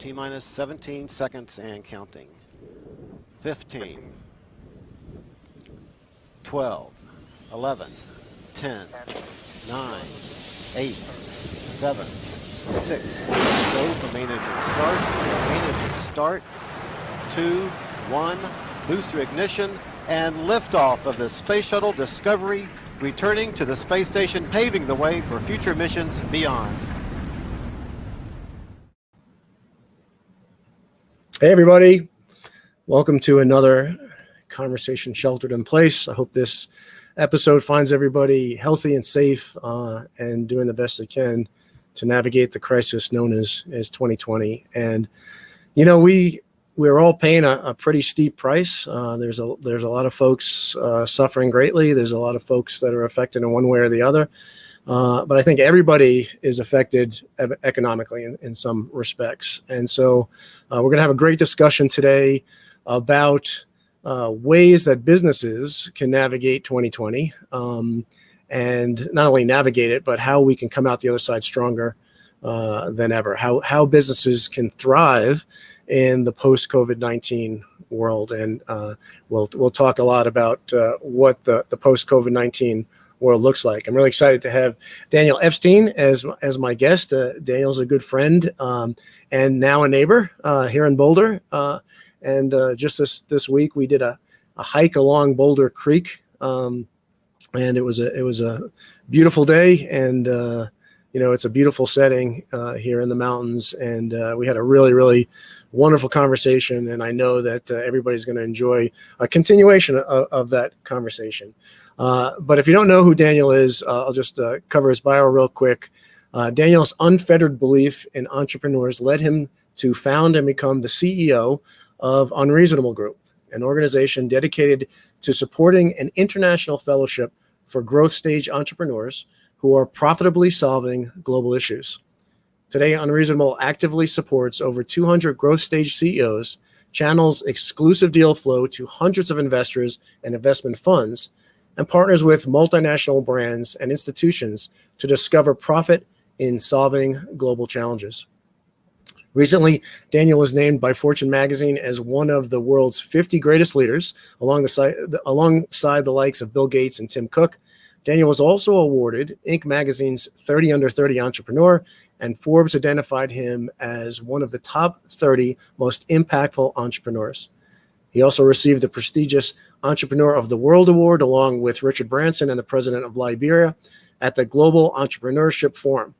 T-minus 17 seconds and counting. 15, 12, 11, 10, 9, 8, 7, 6. Go for main engine start. Main engine start. 2, 1. Booster ignition and liftoff of the Space Shuttle Discovery, returning to the space station, paving the way for future missions beyond. Hey everybody, welcome to another conversation sheltered in place. I hope this episode finds everybody healthy and safe and doing the best they can to navigate the crisis known as 2020. And you know, we're all paying a pretty steep price. There's a lot of folks suffering greatly. There's a lot of folks that are affected in one way or the other. But I think everybody is affected economically in some respects. And so we're going to have a great discussion today about ways that businesses can navigate 2020 and not only navigate it, but how we can come out the other side stronger than ever, how businesses can thrive in the post-COVID-19 world. And we'll talk a lot about what the post-COVID-19 world looks like. I'm really excited to have Daniel Epstein as my guest. Daniel's a good friend and now a neighbor here in Boulder. And just this week we did a hike along Boulder Creek, and it was a beautiful day. And you know, it's a beautiful setting here in the mountains. And we had a really wonderful conversation. And I know that everybody's going to enjoy a continuation of that conversation. But if you don't know who Daniel is, I'll just cover his bio real quick. Daniel's unfettered belief in entrepreneurs led him to found and become the CEO of Unreasonable Group, an organization dedicated to supporting an international fellowship for growth stage entrepreneurs who are profitably solving global issues. Today, Unreasonable actively supports over 200 growth stage CEOs, channels exclusive deal flow to hundreds of investors and investment funds, and partners with multinational brands and institutions to discover profit in solving global challenges. Recently, Daniel was named by Fortune magazine as one of the world's 50 greatest leaders, alongside the likes of Bill Gates and Tim Cook. Daniel was also awarded Inc. magazine's 30 Under 30 entrepreneur, and Forbes identified him as one of the top 30 most impactful entrepreneurs. He also received the prestigious Entrepreneur of the World Award along with Richard Branson and the president of Liberia at the Global Entrepreneurship Forum.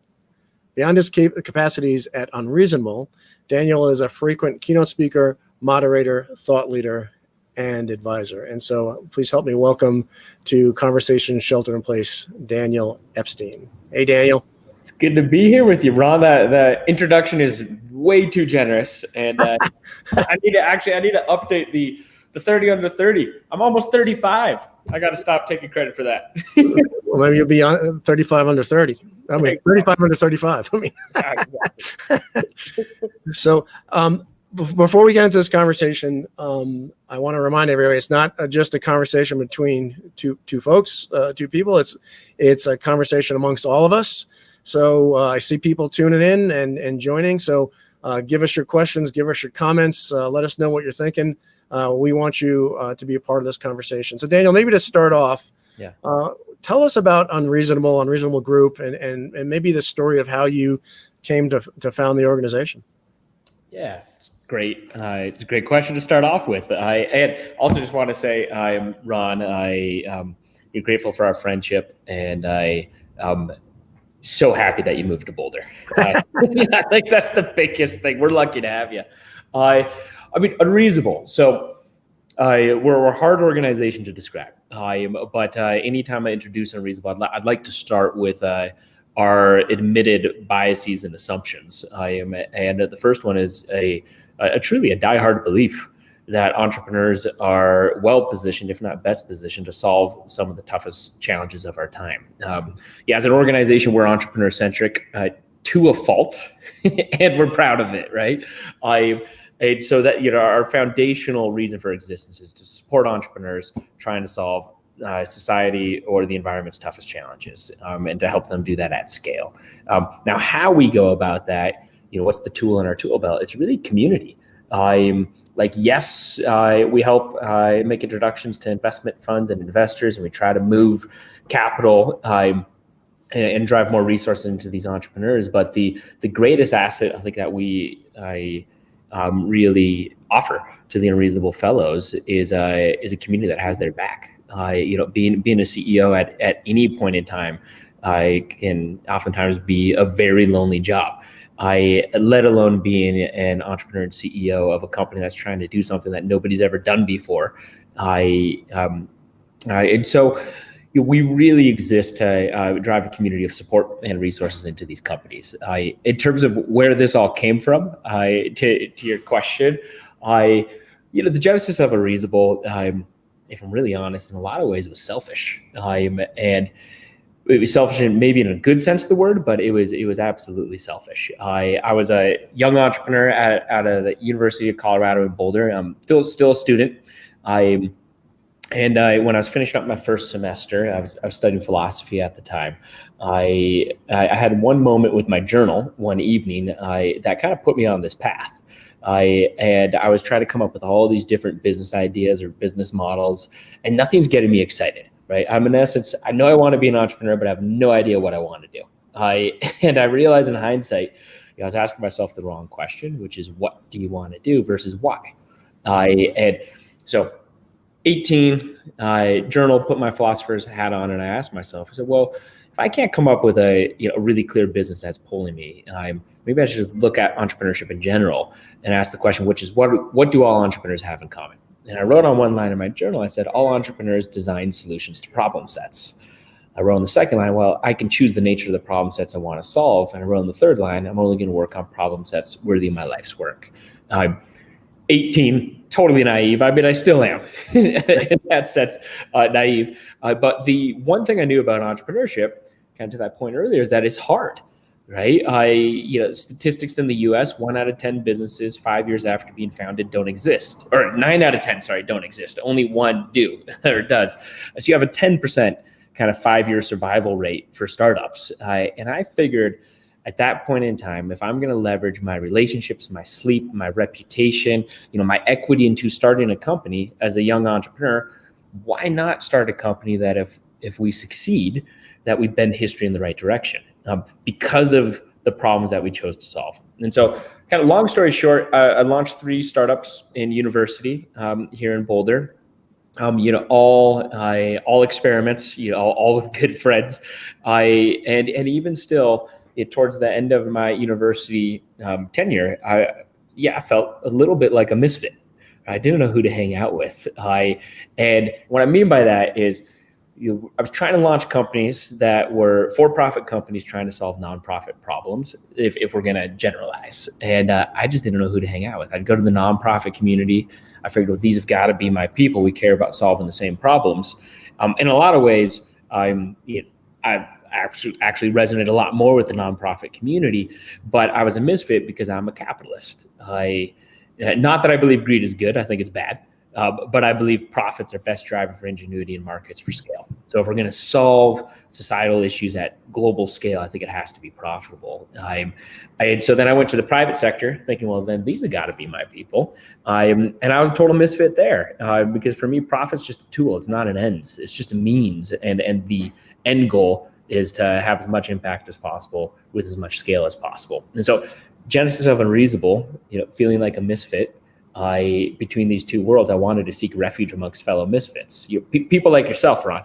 Beyond his capacities at Unreasonable, Daniel is a frequent keynote speaker, moderator, thought leader, and advisor. And so please help me welcome to Conversation Shelter in Place, Daniel Epstein. Hey, Daniel. It's good to be here with you, Ron. The introduction is way too generous. And I need to update the 30 under 30. I'm almost 35. I got to stop taking credit for that. Well, maybe you'll be on 35 under 30. I mean, 35 under 35. I mean, so before we get into this conversation, I want to remind everybody it's not just a conversation between two folks, two people. It's a conversation amongst all of us. So I see people tuning in and joining. So give us your questions, give us your comments, let us know what you're thinking. We want you to be a part of this conversation. So Daniel, maybe to start off, tell us about Unreasonable Group, and maybe the story of how you came to found the organization. Yeah, it's great. It's a great question to start off with. I also just want to say, I'm Ron. I'm grateful for our friendship, and I'm so happy that you moved to Boulder. I think that's the biggest thing. We're lucky to have you. I mean, Unreasonable. So we're a hard organization to describe. But anytime I introduce Unreasonable, I'd like to start with our admitted biases and assumptions. And the first one is a truly a diehard belief that entrepreneurs are well positioned, if not best positioned, to solve some of the toughest challenges of our time. As an organization, we're entrepreneur centric to a fault, and we're proud of it, right? And so that, our foundational reason for existence is to support entrepreneurs trying to solve society or the environment's toughest challenges, and to help them do that at scale. Now, how we go about that what's the tool in our tool belt? It's really community. Yes, we help make introductions to investment funds and investors, and we try to move capital and drive more resources into these entrepreneurs. But the greatest asset I think that we really offer to the Unreasonable Fellows is a community that has their back. Being a CEO at any point in time can oftentimes be a very lonely job. Let alone being an entrepreneur and CEO of a company that's trying to do something that nobody's ever done before. And so we really exist to drive a community of support and resources into these companies. In terms of where this all came from, to your question, the genesis of Unreasonable, if I'm really honest, in a lot of ways was selfish. And it was selfish maybe in a good sense of the word, but it was absolutely selfish. I was a young entrepreneur out of the University of Colorado in Boulder. I'm still a student. When I was finishing up my first semester, I was studying philosophy at the time. I had one moment with my journal one evening that kind of put me on this path. I was trying to come up with all these different business ideas or business models, and nothing's getting me excited. Right. I'm in essence, I know I want to be an entrepreneur, but I have no idea what I want to do. And I realized in hindsight, I was asking myself the wrong question, which is what do you want to do versus why? And so 18, journal, put my philosopher's hat on, and I asked myself, I said, well, if I can't come up with a really clear business that's pulling me, maybe I should just look at entrepreneurship in general and ask the question, which is what do all entrepreneurs have in common? And I wrote on one line in my journal, I said, all entrepreneurs design solutions to problem sets. I wrote on the second line, well, I can choose the nature of the problem sets I want to solve. And I wrote on the third line, I'm only going to work on problem sets worthy of my life's work. 18, totally naive. I mean, I still am in that sense, naive. But the one thing I knew about entrepreneurship, kind of to that point earlier, is that it's hard. Right. Statistics in the US, 1 out of 10 businesses 5 years after being founded don't exist, or 9 out of 10, don't exist. Only one do or does. So you have a 10% kind of 5-year survival rate for startups. And I figured at that point in time, if I'm going to leverage my relationships, my sleep, my reputation, my equity into starting a company as a young entrepreneur, why not start a company that if we succeed, that we bend history in the right direction? Because of the problems that we chose to solve. And so kind of long story short, I launched 3 startups in university here in Boulder, all experiments, all with good friends. And even still, towards the end of my university tenure, I felt a little bit like a misfit. I didn't know who to hang out with. And what I mean by that is, I was trying to launch companies that were for-profit companies trying to solve nonprofit problems, if we're going to generalize. And I just didn't know who to hang out with. I'd go to the nonprofit community. I figured, well, these have got to be my people. We care about solving the same problems. In a lot of ways, I actually resonate a lot more with the nonprofit community, but I was a misfit because I'm a capitalist. Not that I believe greed is good. I think it's bad. But I believe profits are best driver for ingenuity in markets for scale. So if we're going to solve societal issues at global scale, I think it has to be profitable. And so then I went to the private sector thinking, well, then these have got to be my people. And I was a total misfit there because for me, profit's just a tool. It's not an end. It's just a means. And the end goal is to have as much impact as possible with as much scale as possible. And so genesis of Unreasonable, feeling like a misfit, between these two worlds, I wanted to seek refuge amongst fellow misfits. People like yourself, Ron,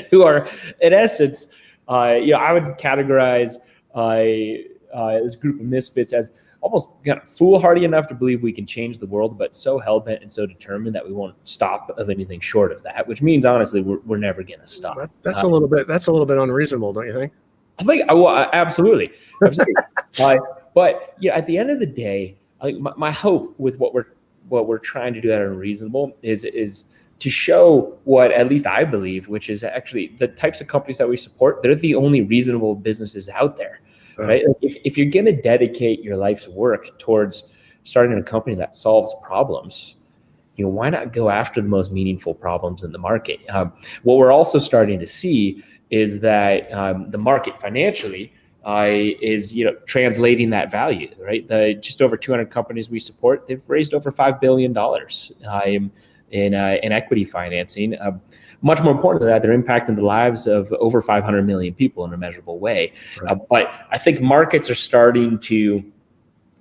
who are, in essence, I would categorize this group of misfits as almost kind of foolhardy enough to believe we can change the world, but so hell-bent and so determined that we won't stop of anything short of that. Which means, honestly, we're never going to stop. That's a little bit unreasonable, don't you think? I think, absolutely. But at the end of the day, I think my hope with what we're trying to do at Unreasonable is to show what at least I believe, which is actually the types of companies that we support, they're the only reasonable businesses out there, right? If you're going to dedicate your life's work towards starting a company that solves problems, why not go after the most meaningful problems in the market? What we're also starting to see is that the market financially is translating that value, right? The just over 200 companies we support, they've raised over $5 billion in equity financing. Much more important than that, they're impacting the lives of over 500 million people in a measurable way. Right. But I think markets are starting to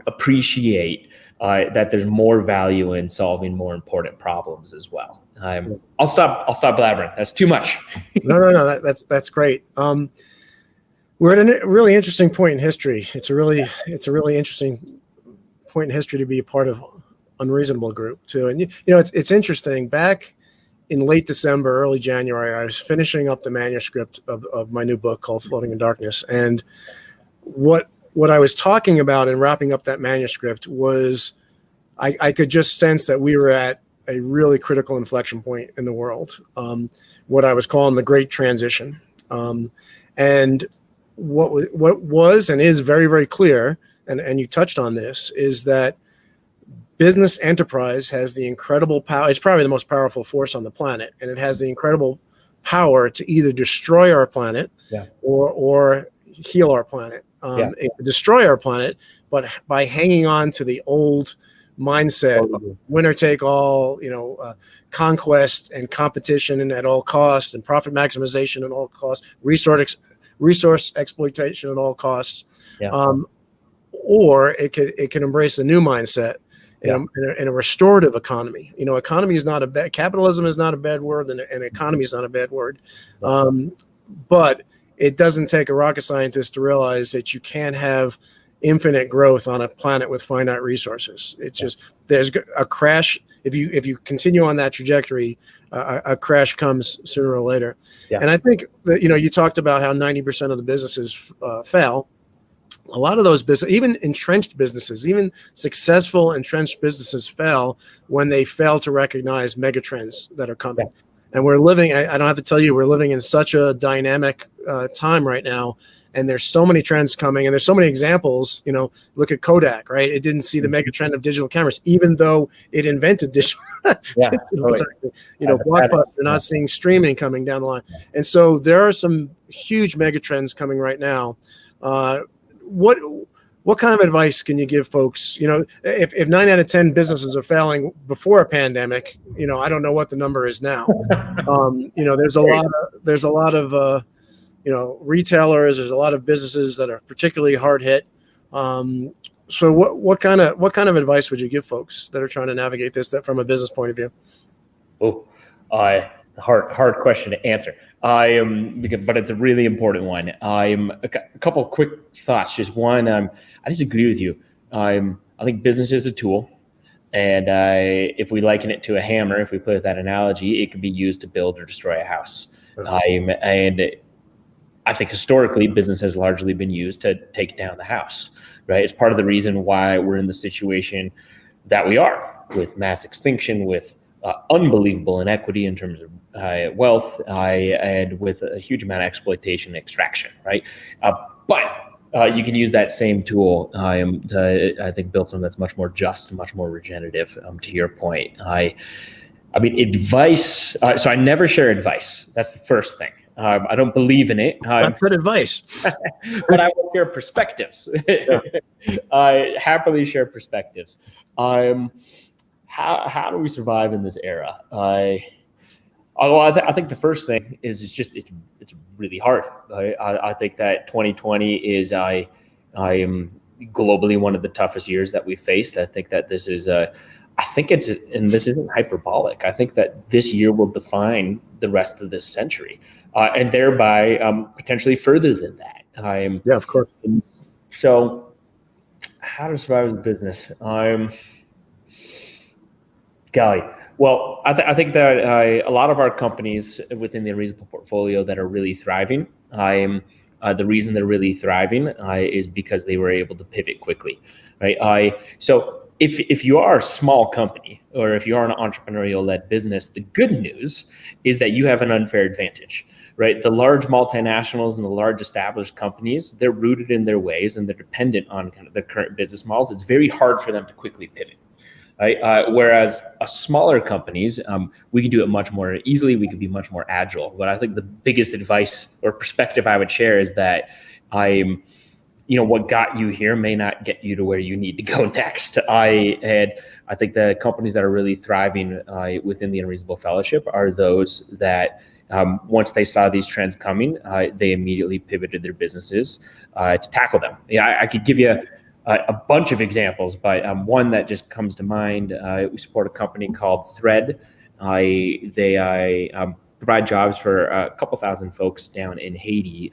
appreciate that there's more value in solving more important problems as well. I'll stop blabbering. That's too much. No. That's great. We're at a really interesting point in history. It's a really interesting point in history to be a part of Unreasonable Group too. And it's interesting. Back in late December, early January, I was finishing up the manuscript of my new book called Floating in Darkness. And what I was talking about in wrapping up that manuscript was I could just sense that we were at a really critical inflection point in the world, what I was calling the Great Transition. And what was and is very, very clear, and you touched on this, is that business enterprise has the incredible power. It's probably the most powerful force on the planet, and it has the incredible power to either destroy our planet or heal our planet. It could destroy our planet, but by hanging on to the old mindset of winner take all, conquest and competition and at all costs, and profit maximization at all costs, resource exploitation at all costs, or it can embrace a new mindset in a restorative economy. Economy is not a bad, capitalism is not a bad word, and economy is not a bad word, but it doesn't take a rocket scientist to realize that you can't have infinite growth on a planet with finite resources. It's just, there's a crash. If you continue on that trajectory, a crash comes sooner or later. And I think that, you talked about how 90% of the businesses fail. A lot of those businesses, even entrenched businesses, even successful entrenched businesses, fail when they fail to recognize megatrends that are coming. And we're living, I don't have to tell you, we're living in such a dynamic time right now. And there's so many trends coming, and there's so many examples. Look at Kodak, right? It didn't see the mega trend of digital cameras, even though it invented digital. Blockbuster, not seeing streaming coming down the line. And so there are some huge mega trends coming right now. What kind of advice can you give folks? If 9 out of 10 businesses are failing before a pandemic, I don't know what the number is now. There's a lot of retailers. There's a lot of businesses that are particularly hard hit. So what kind of advice would you give folks that are trying to navigate this, that from a business point of view? It's a hard question to answer. But it's a really important one. A couple of quick thoughts. Just one, I disagree with you. I think business is a tool, and if we liken it to a hammer, if we play with that analogy, it can be used to build or destroy a house. And I think historically, business has largely been used to take down the house. Right? It's part of the reason why we're in the situation that we are, with mass extinction, with unbelievable inequity in terms of wealth, and with a huge amount of exploitation and extraction, right? But you can use that same tool to, I think, build something that's much more just and much more regenerative, to your point. I mean, advice, so I never share advice. That's the first thing. I don't believe in it. That's good advice. But I will share perspectives. I happily share perspectives. How do we survive in this era? I think the first thing is it's really hard. I think that 2020 is I am globally one of the toughest years that we've faced. I think that this is and this isn't hyperbolic. I think that this year will define the rest of this century, and thereby potentially further than that. Of course. So, how to survive as a business? Golly. Well, I think that a lot of our companies within the Unreasonable portfolio that are really thriving, the reason they're really thriving is because they were able to pivot quickly, right? So if you are a small company, or if you are an entrepreneurial-led business, the good news is that you have an unfair advantage, right? The large multinationals and the large established companies, they're rooted in their ways and they're dependent on kind of their current business models. It's very hard for them to quickly pivot. Right? Whereas smaller companies, we can do it much more easily. We can be much more agile. But I think the biggest advice or perspective I would share is that what got you here may not get you to where you need to go next. I think the companies that are really thriving within the Unreasonable Fellowship are those that once they saw these trends coming, they immediately pivoted their businesses to tackle them. Yeah, I could give you a bunch of examples, but one that just comes to mind, we support a company called Thread. They provide jobs for a couple thousand folks down in Haiti.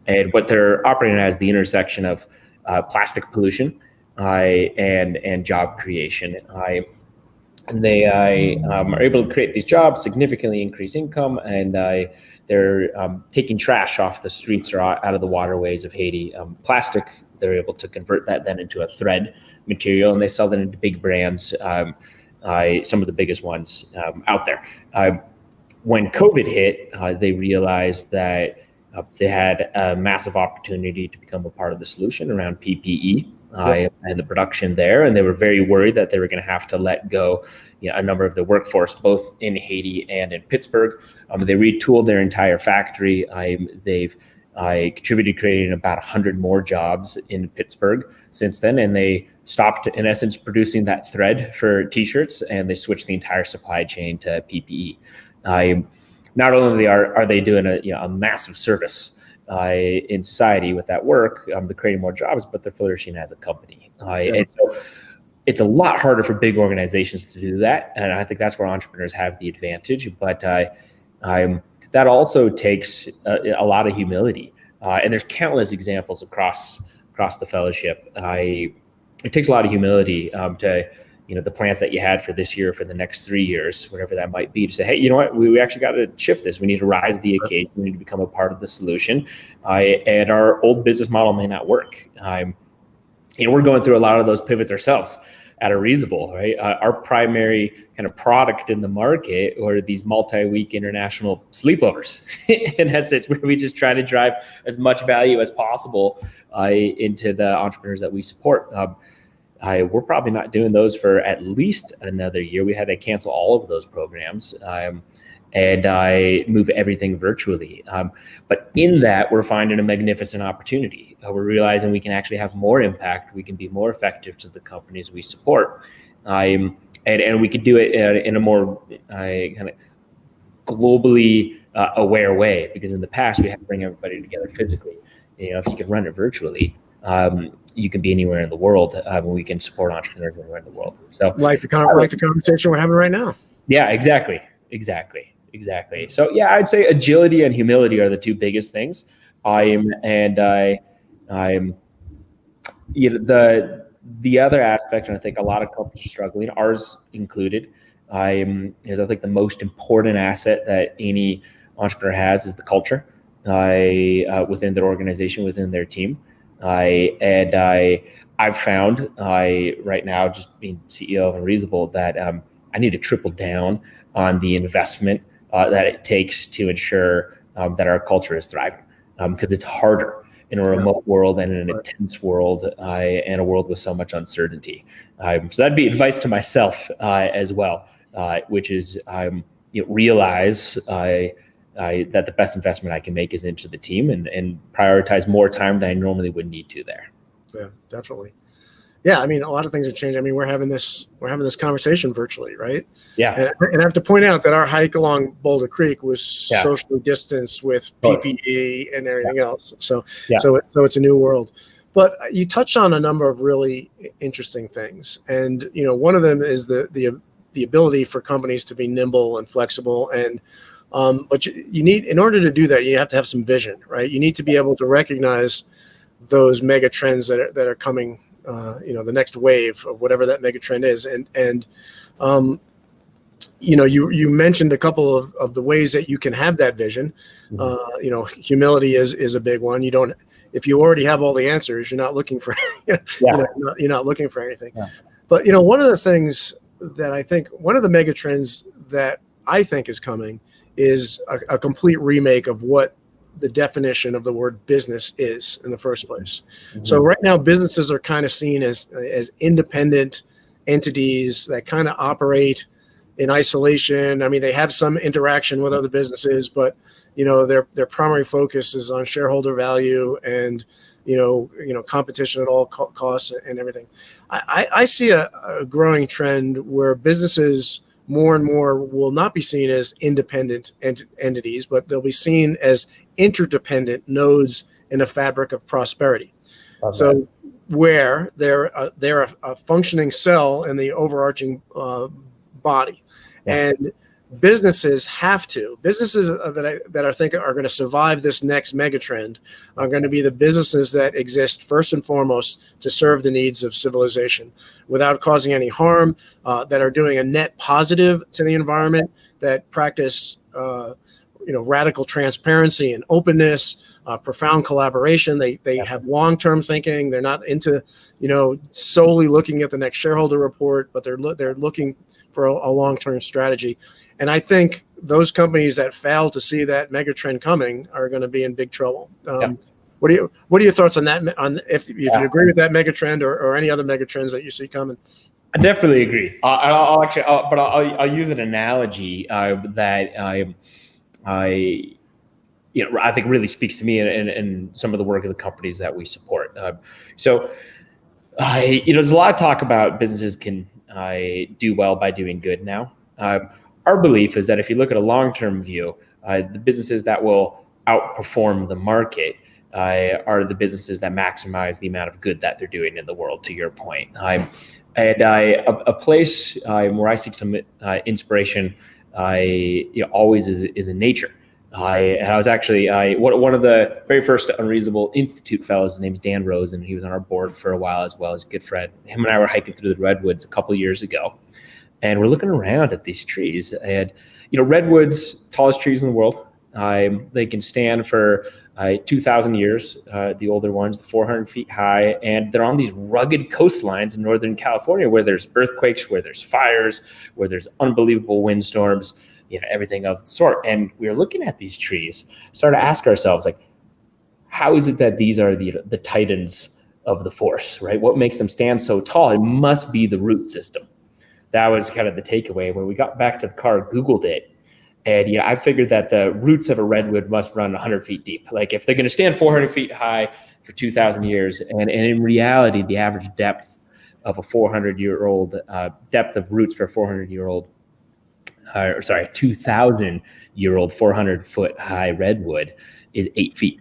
And what they're operating as the intersection of plastic pollution and job creation. And they are able to create these jobs, significantly increase income, and they're taking trash off the streets or out of the waterways of Haiti. Plastic, they're able to convert that then into a thread material, and they sell that into big brands, some of the biggest ones out there. When COVID hit, they realized that they had a massive opportunity to become a part of the solution around PPE and the production there. And they were very worried that they were going to have to let go a number of the workforce, both in Haiti and in Pittsburgh. They retooled their entire factory. They've contributed to creating about 100 more jobs in Pittsburgh since then. And they stopped, in essence, producing that thread for T-shirts, and they switched the entire supply chain to PPE. Not only are they doing a massive service in society with that work, they're creating more jobs, but they're flourishing as a company. And so it's a lot harder for big organizations to do that, and I think that's where entrepreneurs have the advantage. But that also takes a lot of humility, and there's countless examples across the fellowship. It takes a lot of humility to the plans that you had for this year, for the next 3 years, whatever that might be, to say, hey, you know what, we actually got to shift this. We need to rise to the occasion. We need to become a part of the solution. And our old business model may not work. We're going through a lot of those pivots ourselves at Unreasonable, right? Our primary kind of product in the market are these multi-week international sleepovers. In essence, where we just try to drive as much value as possible into the entrepreneurs that we support. We're probably not doing those for at least another year. We had to cancel all of those programs and move everything virtually. But in that, we're finding a magnificent opportunity. We're realizing we can actually have more impact. We can be more effective to the companies we support. And we could do it in a more kind of globally aware way, because in the past, we had to bring everybody together physically. If you could run it virtually, you can be anywhere in the world, and we can support entrepreneurs anywhere in the world. So, like the conversation we're having right now. Yeah, exactly. So, yeah, I'd say agility and humility are the two biggest things. The other aspect, and I think a lot of companies are struggling, ours included, is I think the most important asset that any entrepreneur has is the culture within their organization, within their team. I've found right now, just being CEO of Unreasonable, that I need to triple down on the investment that it takes to ensure that our culture is thriving, because it's harder in a remote world and in an intense world and a world with so much uncertainty. So that'd be advice to myself as well, which is realize that the best investment I can make is into the team and prioritize more time than I normally would need to there. Yeah, definitely. Yeah, I mean, a lot of things have changed. I mean, we're having this conversation virtually, right? Yeah. And I have to point out that our hike along Boulder Creek was socially distanced with PPE and everything else. So it's a new world. But you touched on a number of really interesting things, and one of them is the ability for companies to be nimble and flexible. And but you need, in order to do that, you have to have some vision, right? You need to be able to recognize those mega trends that are coming. The next wave of whatever that mega trend is. And you mentioned a couple of the ways that you can have that vision. Humility is a big one. If you already have all the answers, you're not looking for, you're not looking for anything. Yeah. But, one of the things that I think, one of the mega trends that I think is coming is a complete remake of what the definition of the word business is in the first place. Mm-hmm. So right now, businesses are kind of seen as independent entities that kind of operate in isolation. I mean, they have some interaction with other businesses, but their primary focus is on shareholder value and competition at all costs and everything. I see a growing trend where businesses more and more will not be seen as independent entities, but they'll be seen as interdependent nodes in a fabric of prosperity. So where they're a functioning cell in the overarching body, and businesses that I think are going to survive this next megatrend are going to be the businesses that exist first and foremost to serve the needs of civilization without causing any harm, that are doing a net positive to the environment, that practice radical transparency and openness, profound collaboration. They have long-term thinking. They're not into solely looking at the next shareholder report, but they're looking for a long-term strategy. And I think those companies that fail to see that megatrend coming are going to be in big trouble. What are your thoughts on that? On if you agree with that megatrend or any other megatrends that you see coming? I definitely agree. I'll use an analogy that I think really speaks to me and some of the work of the companies that we support. There's a lot of talk about businesses can do well by doing good now. Our belief is that if you look at a long-term view, the businesses that will outperform the market are the businesses that maximize the amount of good that they're doing in the world, to your point. A place where I seek some inspiration always is in nature. I was actually one of the very first Unreasonable Institute fellows. His name's Dan Rose, and he was on our board for a while as well. He's a good friend. Him and I were hiking through the redwoods a couple of years ago, and we're looking around at these trees. And redwoods, tallest trees in the world. They can stand for 2,000 years. The older ones, 400 feet high, and they're on these rugged coastlines in Northern California where there's earthquakes, where there's fires, where there's unbelievable windstorms. Everything of the sort. And we were looking at these trees, started to ask ourselves, like, how is it that these are the titans of the forest, right? What makes them stand so tall? It must be the root system. That was kind of the takeaway. When we got back to the car, Googled it, and I figured that the roots of a redwood must run 100 feet deep. Like, if they're going to stand 400 feet high for 2,000 years, and in reality, the average depth of a 400-year-old depth of roots for a 400-year-old 2,000-year-old 400-foot high redwood is 8 feet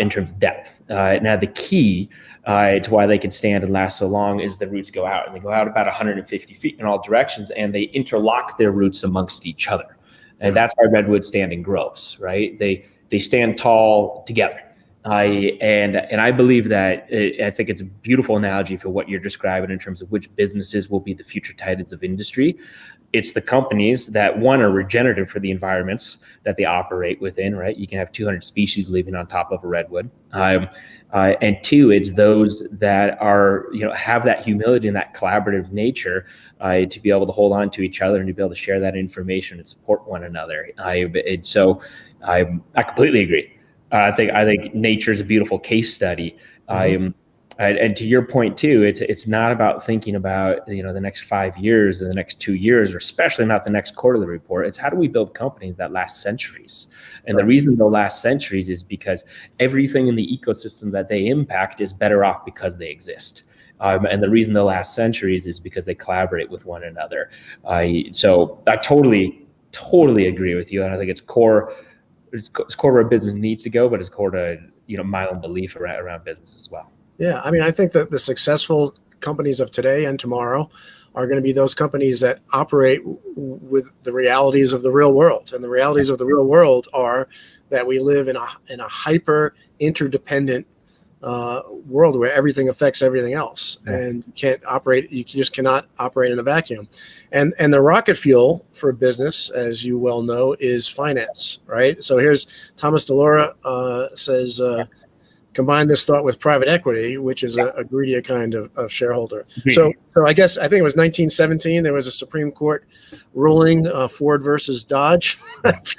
in terms of depth. Now, the key to why they can stand and last so long is the roots go out, and they go out about 150 feet in all directions, and they interlock their roots amongst each other. And that's why redwoods stand in groves, right? They stand tall together. And I believe that I think it's a beautiful analogy for what you're describing in terms of which businesses will be the future titans of industry. It's the companies that, one, are regenerative for the environments that they operate within, right? You can have 200 species living on top of a redwood. And two, it's those that are, have that humility and that collaborative nature to be able to hold on to each other and to be able to share that information and support one another. I completely agree. I think nature is a beautiful case study. And to your point too, it's not about thinking about the next 5 years or the next 2 years, or especially not the next quarterly report. It's how do we build companies that last centuries? And the reason they'll last centuries is because everything in the ecosystem that they impact is better off because they exist. And the reason they'll last centuries is because they collaborate with one another. So I totally agree with you, and I think it's core. It's core where business needs to go, but it's core to my own belief around business as well. Yeah, I mean, I think that the successful companies of today and tomorrow are going to be those companies that operate with the realities of the real world. And the realities of the real world are that we live in a hyper interdependent world where everything affects everything else, and you just cannot operate in a vacuum. And the rocket fuel for business, as you well know, is finance, right? So here's Thomas DeLora says, combine this thought with private equity, which is a greedier kind of shareholder. So I think it was 1917. There was a Supreme Court ruling, Ford versus Dodge, that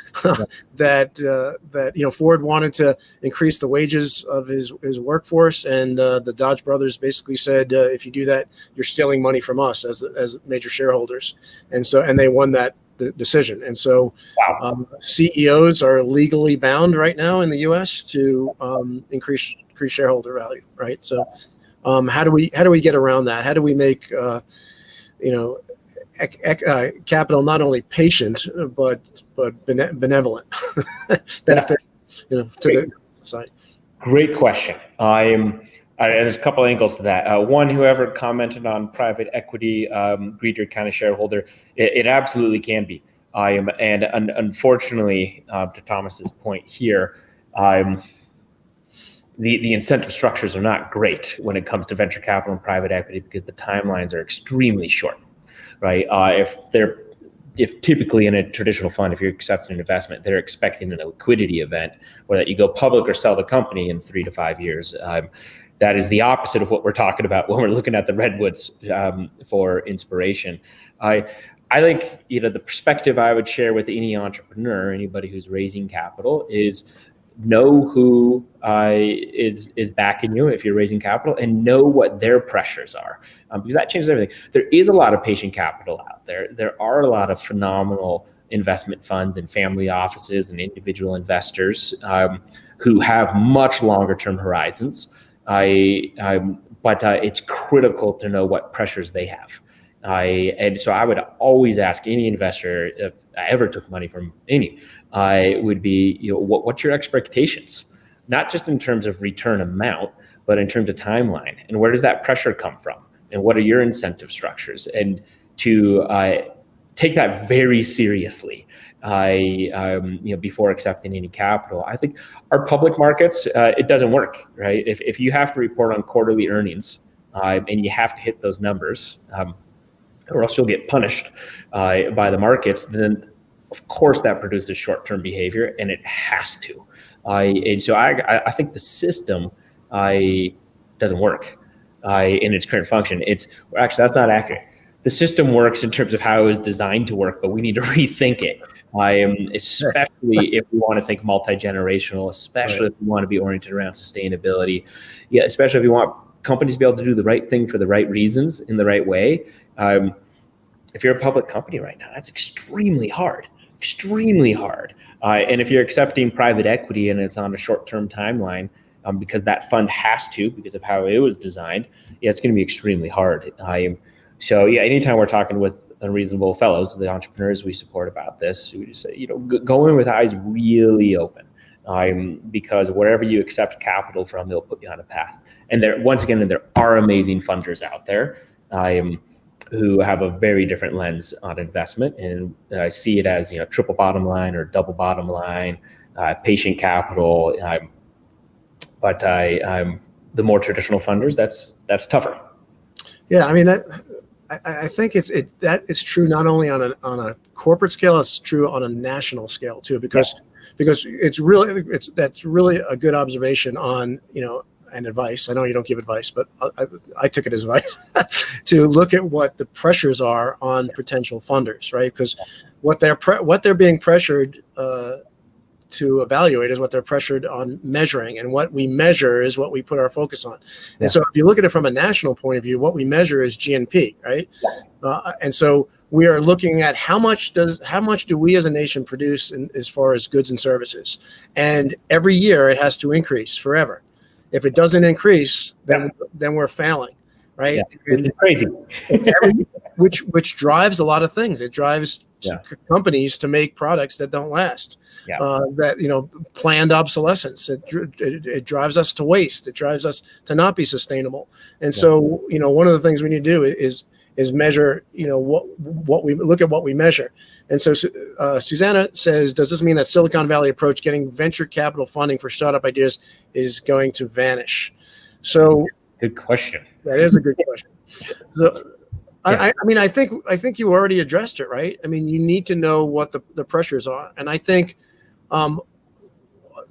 Ford wanted to increase the wages of his workforce, and the Dodge brothers basically said, if you do that, you're stealing money from us as major shareholders, and they won that decision. And so CEOs are legally bound right now in the U.S. to increase increase shareholder value, right? So how do we get around that? How do we make capital not only patient but benevolent, benefit to the society? Great question. There's a couple angles to that. One, whoever commented on private equity, greedier kind of shareholder, it absolutely can be. And unfortunately, to Thomas's point here, the incentive structures are not great when it comes to venture capital and private equity because the timelines are extremely short, right? If typically in a traditional fund, if you're accepting an investment, they're expecting a liquidity event or that you go public or sell the company in 3 to 5 years. That is the opposite of what we're talking about when we're looking at the redwoods for inspiration. I think the perspective I would share with any entrepreneur, anybody who's raising capital, is know who is backing you if you're raising capital, and know what their pressures are, because that changes everything. There is a lot of patient capital out there. There are a lot of phenomenal investment funds and family offices and individual investors who have much longer term horizons. But it's critical to know what pressures they have. And so I would always ask any investor, if I ever took money from any, would be, what's your expectations? Not just in terms of return amount, but in terms of timeline. And where does that pressure come from? And what are your incentive structures? And to take that very seriously before accepting any capital. I think our public markets, it doesn't work, right? If you have to report on quarterly earnings and you have to hit those numbers, or else you'll get punished by the markets, then of course that produces short-term behavior, and it has to. And so I think the system doesn't work in its current function. Actually, that's not accurate. The system works in terms of how it was designed to work, but we need to rethink it. Especially if we want to think multi-generational, especially if we want to be oriented around sustainability. Yeah, especially if you want companies to be able to do the right thing for the right reasons in the right way. If you're a public company right now, that's extremely hard. And if you're accepting private equity and it's on a short-term timeline, because that fund has to, because of how it was designed, it's going to be extremely hard. So anytime we're talking with Unreasonable fellows, the entrepreneurs we support about this, we just say, go in with eyes really open, because wherever you accept capital from, they'll put you on a path. And there are amazing funders out there who have a very different lens on investment, and I see it as triple bottom line or double bottom line, patient capital. But the more traditional funders, that's tougher. Yeah, I mean I think that is true not only on a corporate scale, it's true on a national scale too, because that's really a good observation on and advice. I know you don't give advice, but I took it as advice to look at what the pressures are on potential funders, right? Because what they're being pressured to evaluate is what they're pressured on measuring, and what we measure is what we put our focus on. And so if you look at it from a national point of view, what we measure is GNP, right? And so we are looking at how much do we as a nation produce as far as goods and services, and every year it has to increase forever. If it doesn't increase, then we're failing, right? Yeah. It's crazy. which drives a lot of things. It drives companies to make products that don't last. Planned obsolescence. It drives us to waste. It drives us to not be sustainable. And so, one of the things we need to do is measure, what we look at what we measure. And so Susanna says, does this mean that Silicon Valley approach getting venture capital funding for startup ideas is going to vanish? So good question. That is a good question. So, I mean, I think you already addressed it, right? I mean, you need to know what the pressures are. And I think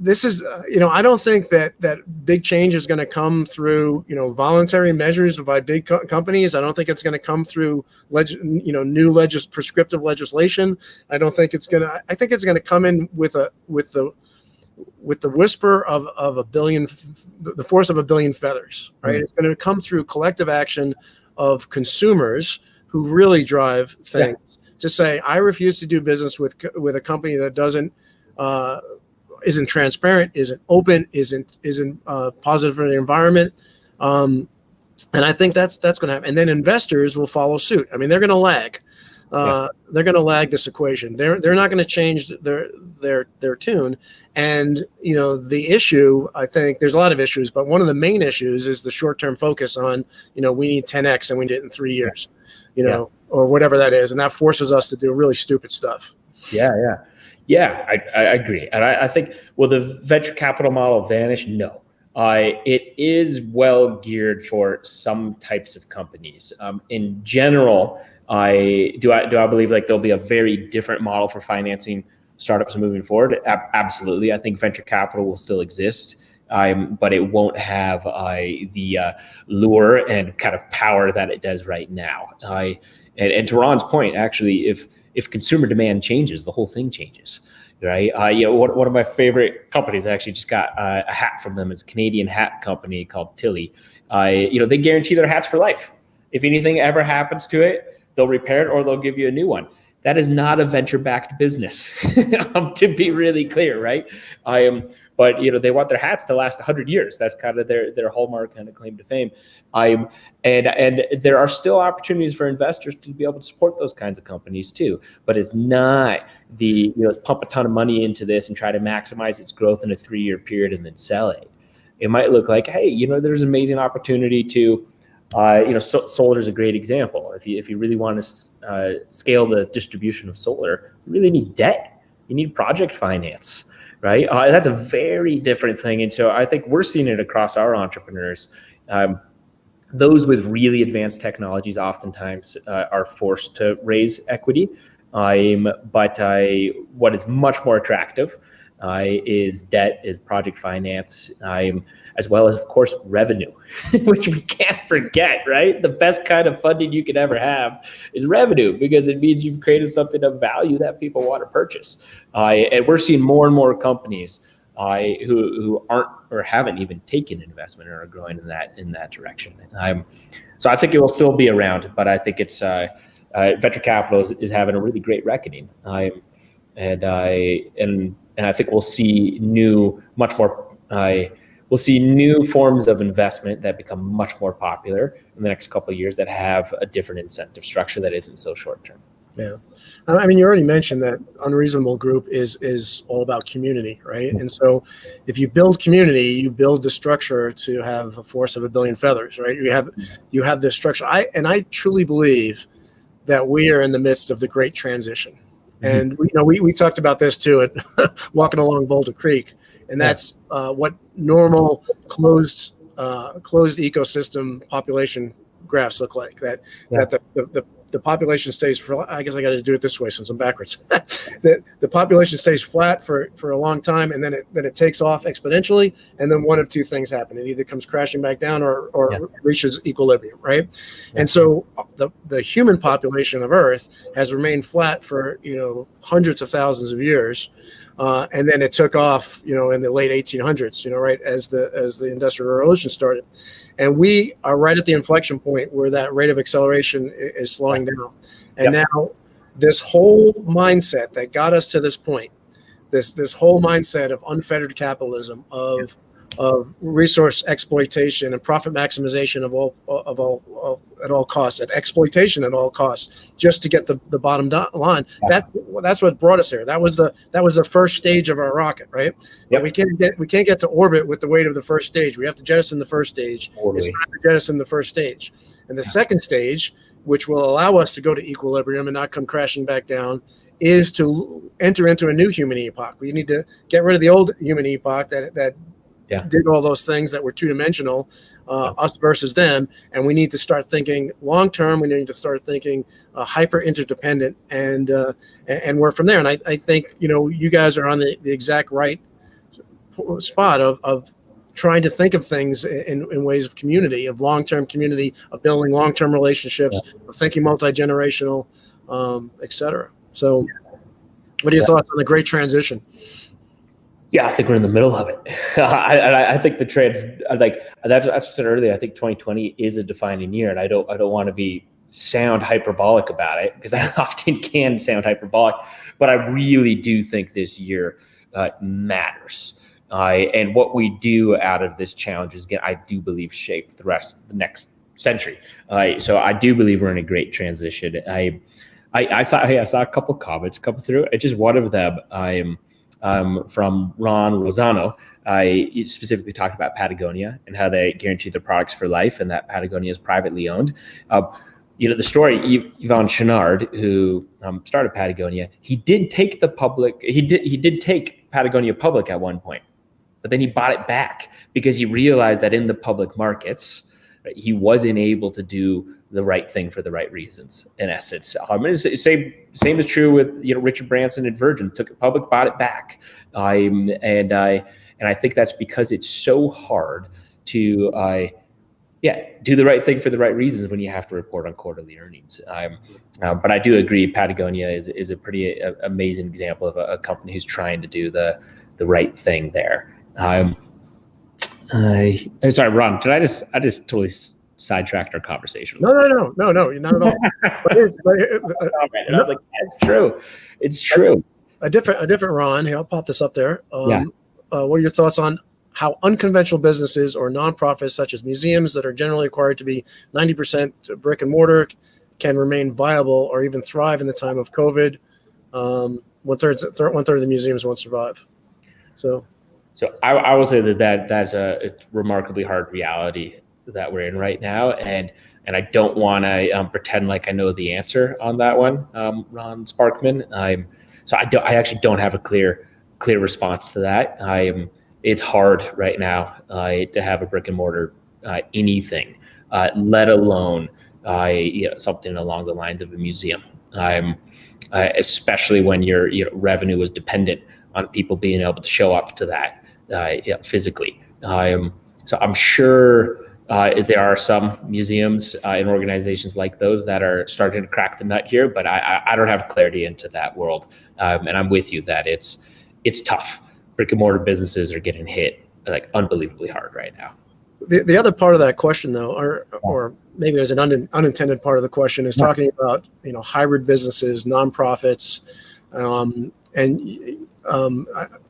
this is, I don't think that big change is going to come through, voluntary measures by big companies. I don't think it's going to come through, new prescriptive legislation. I think it's going to come in with the whisper of a billion, the force of a billion feathers, right? Mm-hmm. It's going to come through collective action of consumers who really drive things. To say, I refuse to do business with a company that doesn't isn't transparent, isn't open, isn't positive for the environment. And I think that's going to happen. And then investors will follow suit. I mean, they're going to lag. They're going to lag this equation. They're not going to change their tune. And the issue, I think there's a lot of issues, but one of the main issues is the short-term focus on we need 10x and we did it in 3 years, or whatever that is, and that forces us to do really stupid stuff. I agree, and I think the venture capital model Vanish, no. It is well geared for some types of companies. In general, I believe like there'll be a very different model for financing startups moving forward. Absolutely, I think venture capital will still exist, but it won't have the lure and kind of power that it does right now. And to Ron's point, actually, if consumer demand changes, the whole thing changes. Right. One of my favorite companies, I actually just got a hat from them. It's a Canadian hat company called Tilly. They guarantee their hats for life. If anything ever happens to it, they'll repair it or they'll give you a new one. That is not a venture-backed business, to be really clear, right? But they want their hats to last 100 years. That's kind of their hallmark kind of claim to fame. And there are still opportunities for investors to be able to support those kinds of companies too. But it's not let's pump a ton of money into this and try to maximize its growth in a 3-year period and then sell it. It might look like, hey, there's an amazing opportunity to. Solar is a great example. If you really want to scale the distribution of solar, you really need debt. You need project finance, right? That's a very different thing. And so I think we're seeing it across our entrepreneurs. Those with really advanced technologies oftentimes are forced to raise equity. But what is much more attractive is debt, is project finance, as well as, of course, revenue, which we can't forget, right? The best kind of funding you can ever have is revenue, because it means you've created something of value that people want to purchase. And we're seeing more and more companies who aren't or haven't even taken investment or are growing in that direction. So I think it will still be around, but I think it's venture capital is having a really great reckoning. And I think we'll see we'll see new forms of investment that become much more popular in the next couple of years that have a different incentive structure that isn't so short term. Yeah. I mean, you already mentioned that Unreasonable Group is all about community, right? And so if you build community, you build the structure to have a force of a billion feathers, right? You have this structure. I truly believe that we are in the midst of the great transition. And we talked about this too at walking along Boulder Creek, and that's what normal closed ecosystem population graphs look like. That the population stays for. I guess I got to do it this way since I'm backwards. That the population stays flat for a long time, and then it takes off exponentially, and then one of two things happen: it either comes crashing back down or reaches equilibrium, right? And so the human population of Earth has remained flat for hundreds of thousands of years, and then it took off in the late 1800s, right as the Industrial Revolution started. And we are right at the inflection point where that rate of acceleration is slowing down. And now this whole mindset that got us to this point, this whole mindset of unfettered capitalism, of resource exploitation and profit maximization at all costs, and exploitation at all costs, just to get the bottom line. That's what brought us here. That was the first stage of our rocket, right? But we can't get to orbit with the weight of the first stage. We have to jettison the first stage. It's time to jettison the first stage, and the second stage, which will allow us to go to equilibrium and not come crashing back down, is to enter into a new human epoch. We need to get rid of the old human epoch that did all those things that were two-dimensional, us versus them, and we need to start thinking long-term. We need to start thinking hyper-interdependent, and work from there. And I think you guys are on the exact right spot of trying to think of things in ways of community, of long-term community, of building long-term relationships, of thinking multi-generational, et cetera. So what are your thoughts on the great transition? Yeah, I think we're in the middle of it. I think the trends, like that's what I said earlier, I think 2020 is a defining year, and I don't want to sound hyperbolic about it, because I often can sound hyperbolic, but I really do think this year matters. And what we do out of this challenge is, again, I do believe shape the next century. So I do believe we're in a great transition. I saw a couple of comments come through. It's just one of them. From Ron Rosano. He specifically talked about Patagonia and how they guarantee their products for life, and that Patagonia is privately owned. The story, Yvon Chouinard, who started Patagonia, he did take Patagonia public at one point, but then he bought it back because he realized that in the public markets, he wasn't able to do the right thing for the right reasons, in essence. Same is true with Richard Branson and Virgin. Took it public, bought it back, and I think that's because it's so hard to do the right thing for the right reasons when you have to report on quarterly earnings. But I do agree, Patagonia is a pretty amazing example of a company who's trying to do the right thing there. Sorry, Ron, did I just totally sidetracked our conversation? No, not at all. I was like, that's true. It's true. A different Ron. Here, I'll pop this up there. What are your thoughts on how unconventional businesses or nonprofits such as museums that are generally required to be 90% brick and mortar can remain viable or even thrive in the time of COVID? One third of the museums won't survive. So I will say that's a remarkably hard reality that we're in right now, and I don't want to pretend like I know the answer on that one, Ron Sparkman. I actually don't have a clear response to that. It's hard right now to have a brick and mortar anything, let alone something along the lines of a museum. Especially when your revenue is dependent on people being able to show up to that physically. So I'm sure there are some museums and organizations like those that are starting to crack the nut here, but I don't have clarity into that world. And I'm with you that it's tough. Brick and mortar businesses are getting hit like unbelievably hard right now. The other part of that question, though, or maybe it was an unintended part of the question, is talking about hybrid businesses, nonprofits, and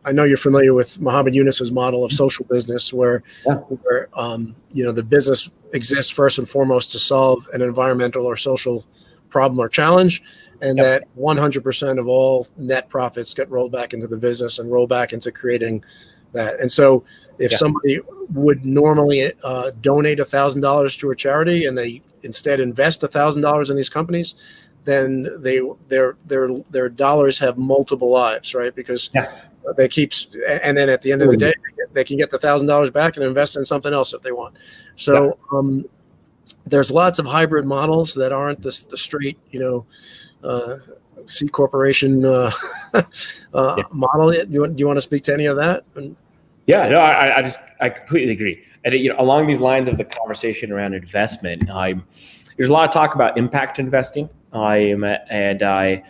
I know you're familiar with Muhammad Yunus's model of social business, where the business exists first and foremost to solve an environmental or social problem or challenge, and that 100% of all net profits get rolled back into the business and roll back into creating that. And so if somebody would normally donate $1,000 to a charity and they instead invest $1,000 in these companies, then their dollars have multiple lives, right? Because they keep, and then at the end of the day, they can get the $1,000 back and invest in something else if they want. So there's lots of hybrid models that aren't the straight, C corporation model. Do you want to speak to any of that? I completely agree. And along these lines of the conversation around investment, there's a lot of talk about impact investing. There's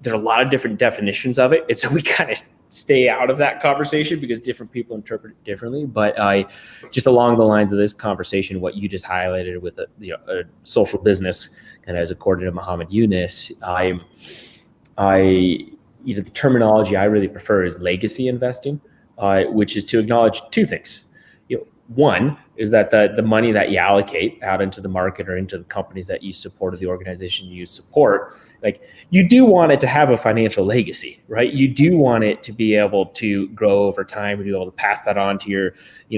a lot of different definitions of it, and so we kind of stay out of that conversation because different people interpret it differently. But just along the lines of this conversation, what you just highlighted with a social business, and as according to Muhammad Yunus, the terminology I really prefer is legacy investing, which is to acknowledge two things. One is that the money that you allocate out into the market or into the companies that you support or the organization you support, like you do want it to have a financial legacy, right? You do want it to be able to grow over time and be able to pass that on to your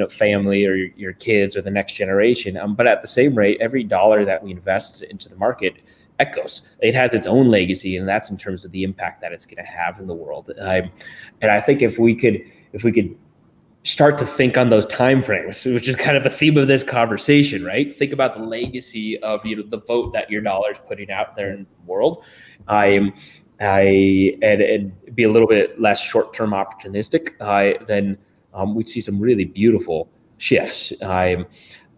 family or your kids or the next generation. But at the same rate, every dollar that we invest into the market echoes. It has its own legacy, and that's in terms of the impact that it's going to have in the world. And I think if we could start to think on those timeframes, which is kind of a theme of this conversation, right? Think about the legacy of the vote that your dollar is putting out there in the world, and be a little bit less short-term opportunistic. Then we'd see some really beautiful shifts.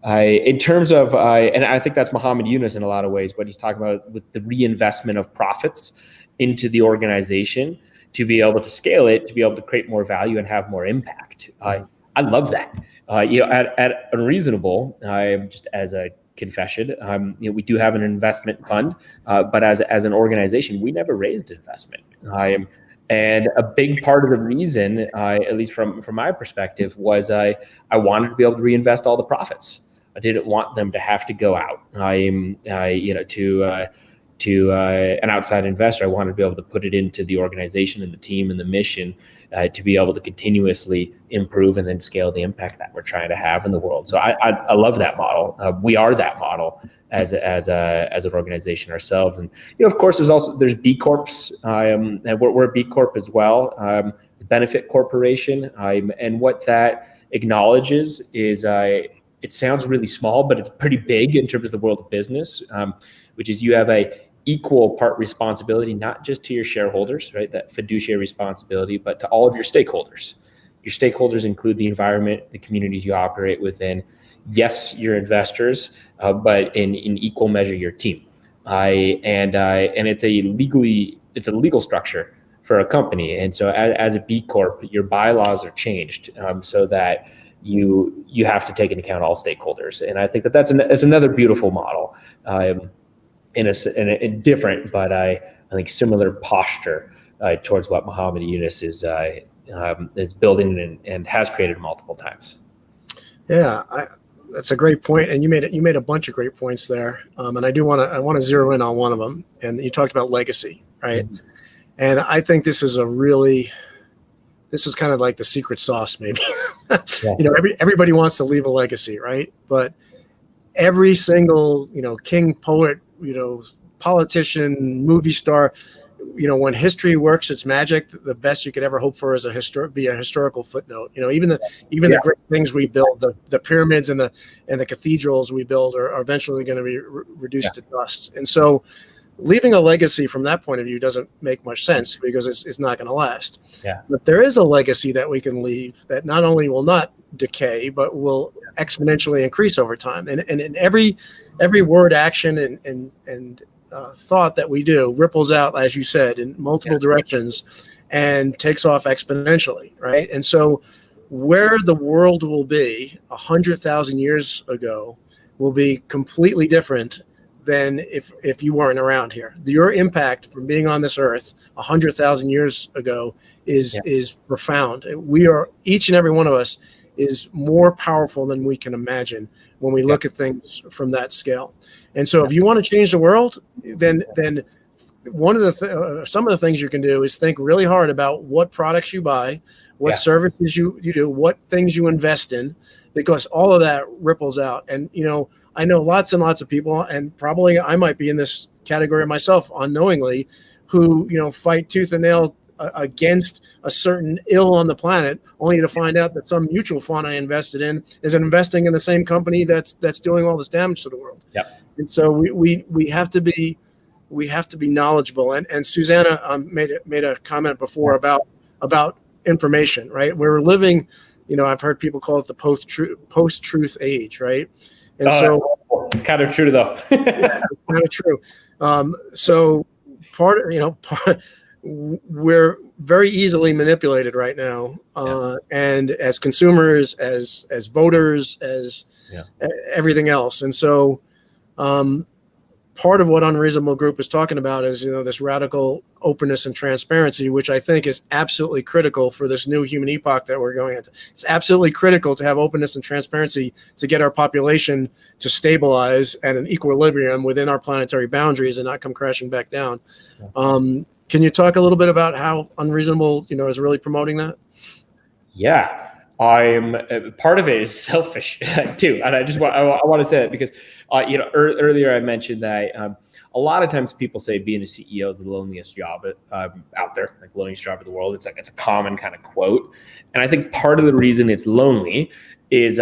In terms of, and I think that's Muhammad Yunus in a lot of ways, what he's talking about with the reinvestment of profits into the organization, to be able to scale it, to be able to create more value and have more impact. I love that. At Unreasonable, just as a confession, we do have an investment fund, but as an organization, we never raised investment. And a big part of the reason, at least from my perspective, was I wanted to be able to reinvest all the profits. I didn't want them to have to go out. To an outside investor, I wanted to be able to put it into the organization and the team and the mission to be able to continuously improve and then scale the impact that we're trying to have in the world. So I love that model. We are that model as an organization ourselves. And of course, there's B Corps, and we're a B Corp as well. It's a benefit corporation, and what that acknowledges is it sounds really small, but it's pretty big in terms of the world of business, which is you have a equal part responsibility, not just to your shareholders, right? That fiduciary responsibility, but to all of your stakeholders. Your stakeholders include the environment, the communities you operate within. Yes, your investors, but in equal measure, your team. And it's a legal structure for a company. And so as a B Corp, your bylaws are changed so that you have to take into account all stakeholders. And I think that's another beautiful model. In a different, but I think similar posture towards what Muhammad Yunus is building and has created multiple times. Yeah, that's a great point, and you made a bunch of great points there. And I want to zero in on one of them. And you talked about legacy, right? Mm-hmm. And I think this is kind of like the secret sauce, maybe. Yeah. Everybody wants to leave a legacy, right? But every single king, poet, politician, movie star, when history works its magic, the best you could ever hope for is a historical footnote. Even the great things we build, the pyramids and the cathedrals we build are eventually going to be reduced to dust. And so leaving a legacy from that point of view doesn't make much sense because it's not going to last. Yeah. But there is a legacy that we can leave that not only will not decay, but will exponentially increase over time. And in every word, action, and thought that we do ripples out, as you said, in multiple directions and takes off exponentially, right? And so where the world will be 100,000 years ago will be completely different than if you weren't around here. Your impact from being on this earth 100,000 years ago is profound. We are, each and every one of us is more powerful than we can imagine when we look at things from that scale. And so if you want to change the world, then one of some of the things you can do is think really hard about what products you buy, what services you do, what things you invest in, because all of that ripples out. And I know lots and lots of people, and probably I might be in this category myself unknowingly, who fight tooth and nail against a certain ill on the planet, only to find out that some mutual fund I invested in is investing in the same company that's doing all this damage to the world. Yep. And so we have to be knowledge,able. And Susanna made a comment before about information, right? We're living, I've heard people call it the post-truth age, right? And so it's kind of true though. Yeah, it's kind of true. So we're very easily manipulated right now, and as consumers, as voters, as everything else. And so part of what Unreasonable Group is talking about is this radical openness and transparency, which I think is absolutely critical for this new human epoch that we're going into. It's absolutely critical to have openness and transparency to get our population to stabilize at an equilibrium within our planetary boundaries and not come crashing back down. Can you talk a little bit about how Unreasonable, is really promoting that? Yeah, I'm part of it is selfish too, and I want to say that because earlier I mentioned that a lot of times people say being a CEO is the loneliest job out there, like loneliest job in the world. It's a common kind of quote, and I think part of the reason it's lonely is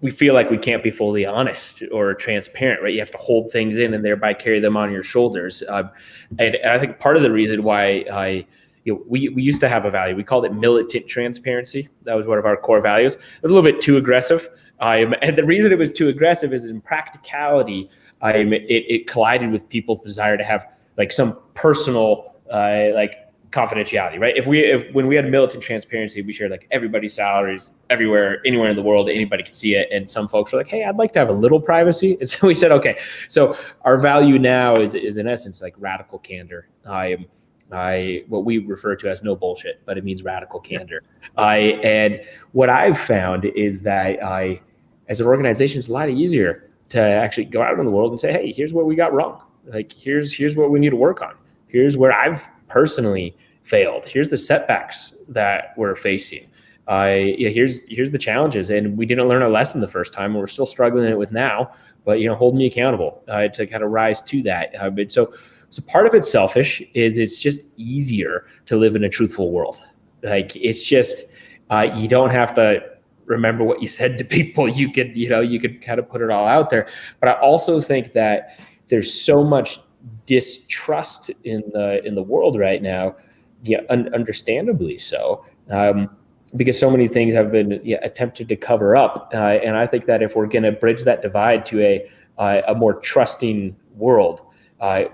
we feel like we can't be fully honest or transparent, right? You have to hold things in and thereby carry them on your shoulders. And I think part of the reason why we used to have a value, we called it Militant Transparency. That was one of our core values. It was a little bit too aggressive. And the reason it was too aggressive is in practicality, it collided with people's desire to have like some personal confidentiality, right? If when we had Militant Transparency, we shared like everybody's salaries everywhere, anywhere in the world, anybody could see it. And some folks were like, hey, I'd like to have a little privacy. And so we said, okay, so our value now is in essence like radical candor. What we refer to as no bullshit, but it means radical candor. And what I've found is that as an organization, it's a lot easier to actually go out in the world and say, hey, here's what we got wrong. Like, here's what we need to work on. Here's where I've personally failed. Here's the setbacks that we're facing. Here's the challenges, and we didn't learn our lesson the first time, and we're still struggling with now. But hold me accountable to kind of rise to that. But so part of it's selfish. It's just easier to live in a truthful world. Like, it's just you don't have to remember what you said to people. You could kind of put it all out there. But I also think that there's so much distrust in the world right now, understandably so, because so many things have been attempted to cover up, and I think that if we're going to bridge that divide to a more trusting world,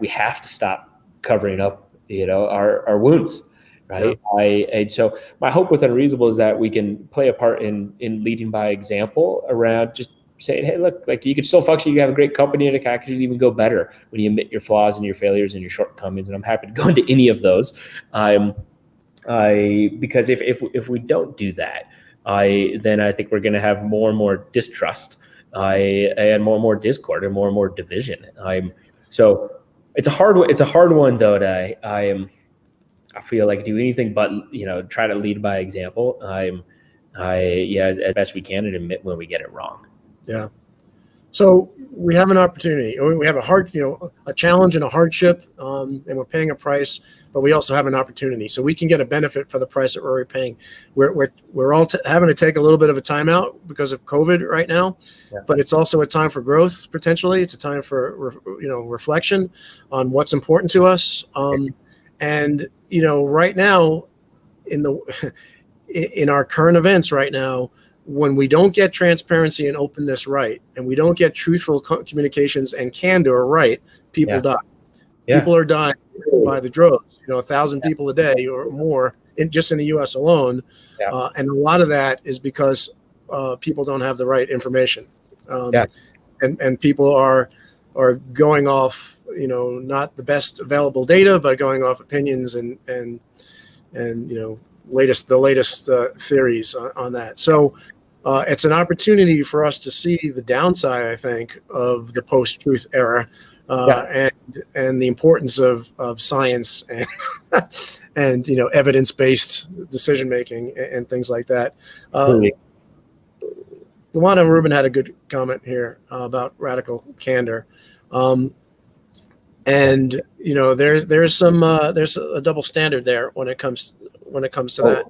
we have to stop covering up our wounds, right? Yeah. And so my hope with Unreasonable is that we can play a part in leading by example around just saying, hey, look, like, you can still function, you have a great company, and it can actually even go better when you admit your flaws and your failures and your shortcomings. And I'm happy to go into any of those. Because if we don't do that, then I think we're going to have more and more distrust, and more discord, and more division. So it's a hard one though. I feel like do anything but try to lead by example. As best we can, and admit when we get it wrong. Yeah. So we have an opportunity. We have a challenge and a hardship, and we're paying a price, but we also have an opportunity. So we can get a benefit for the price that we're already paying. We're all having to take a little bit of a timeout because of COVID right now, but it's also a time for growth potentially. It's a time for reflection on what's important to us. And right now, in our current events right now, when we don't get transparency and openness right, and we don't get truthful communications and candor right, people die. Yeah. People are dying by the droves, 1,000 people a day or more just in the U.S. alone. Yeah. And a lot of that is because people don't have the right information. And people are going off, not the best available data, but going off opinions and the latest theories on that. So it's an opportunity for us to see the downside, I think, of the post-truth era, and the importance of science and evidence-based decision making and things like that. Luana Rubin had a good comment here about radical candor, and there's a double standard there when it comes to that.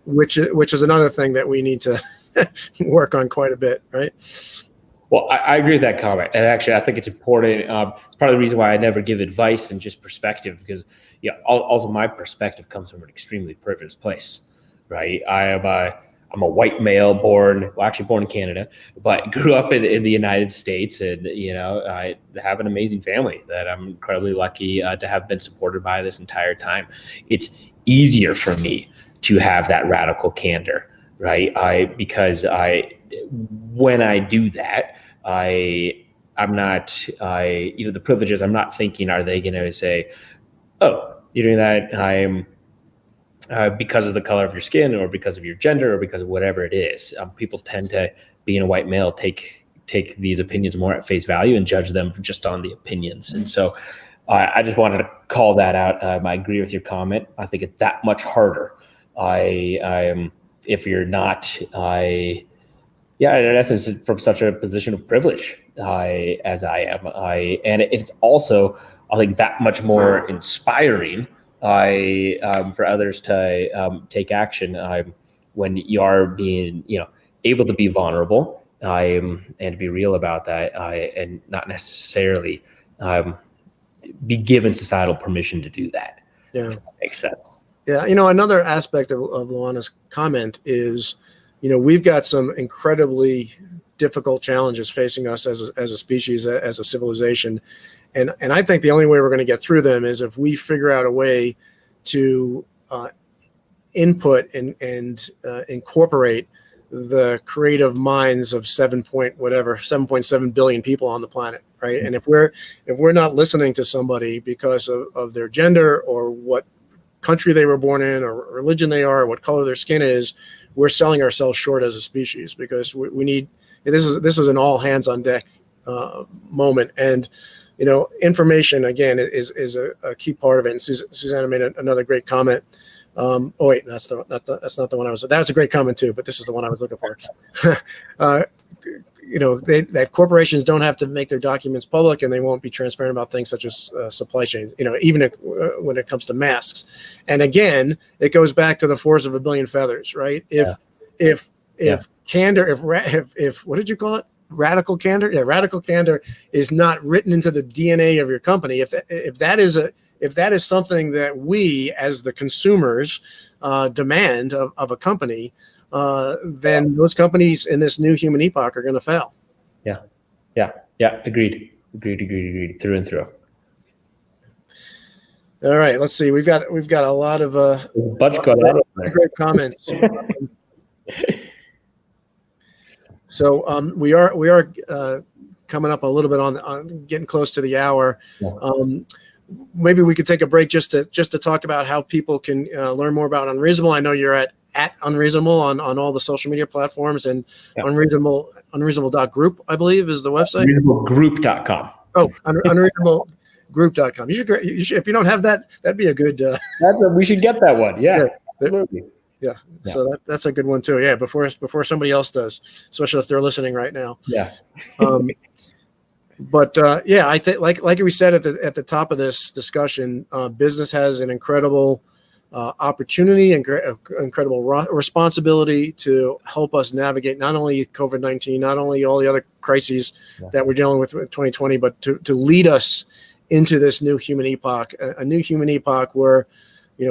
Which is another thing that we need to work on quite a bit, right? Well, I agree with that comment, and actually, I think it's important. It's part of the reason why I never give advice and just perspective, because also my perspective comes from an extremely privileged place, right? I'm a white male born in Canada, but grew up in the United States, and I have an amazing family that I'm incredibly lucky to have been supported by this entire time. It's easier for me to have that radical candor, right? Because when I do that, I'm not, the privileges, I'm not thinking, are they going to say, oh, you're doing that because of the color of your skin, or because of your gender, or because of whatever it is. People tend to, being a white male, take these opinions more at face value and judge them just on the opinions. And so I just wanted to call that out. I agree with your comment. I think it's that much harder. If you're not, in essence, from such a position of privilege as I am, and it's also, I think, that much more inspiring for others to take action when you are being, able to be vulnerable and to be real about that, and not necessarily be given societal permission to do that. Yeah, if that makes sense. Yeah, another aspect of Luana's comment is, we've got some incredibly difficult challenges facing us as a species, as a civilization, and I think the only way we're going to get through them is if we figure out a way to input and incorporate the creative minds of 7.7 billion people on the planet, right? And if we're not listening to somebody because of their gender or what country they were born in or religion they are or what color their skin is, we're selling ourselves short as a species, because we need, this is an all hands on deck moment. And information again is a key part of it. And Susanna made another great comment. Oh wait, that's not the one I was. That's a great comment too, but this is the one I was looking for. That corporations don't have to make their documents public, and they won't be transparent about things such as supply chains. Even when it comes to masks. And again, it goes back to the force of a billion feathers, right? If candor, if what did you call it? Radical candor. Yeah, radical candor is not written into the DNA of your company. If that is something that we as the consumers demand of a company, then those companies in this new human epoch are going to fail. Yeah. Agreed. Through and through. All right. Let's see. We've got a lot of great comments. So we are coming up a little bit on getting close to the hour. Maybe we could take a break just to talk about how people can learn more about Unreasonable. I know you're at Unreasonable on all the social media platforms, and Unreasonable.group, I believe, is the website. Unreasonablegroup.com. Oh, Unreasonablegroup.com. You should, if you don't have that, that'd be a good. We should get that one. Yeah. Absolutely. Yeah. So that's a good one too. Yeah. Before somebody else does, especially if they're listening right now. Yeah. But I think like we said at the top of this discussion, business has an incredible opportunity and incredible responsibility to help us navigate not only COVID-19, not only all the other crises that we're dealing with 2020, but to lead us into this new human epoch, a new human epoch where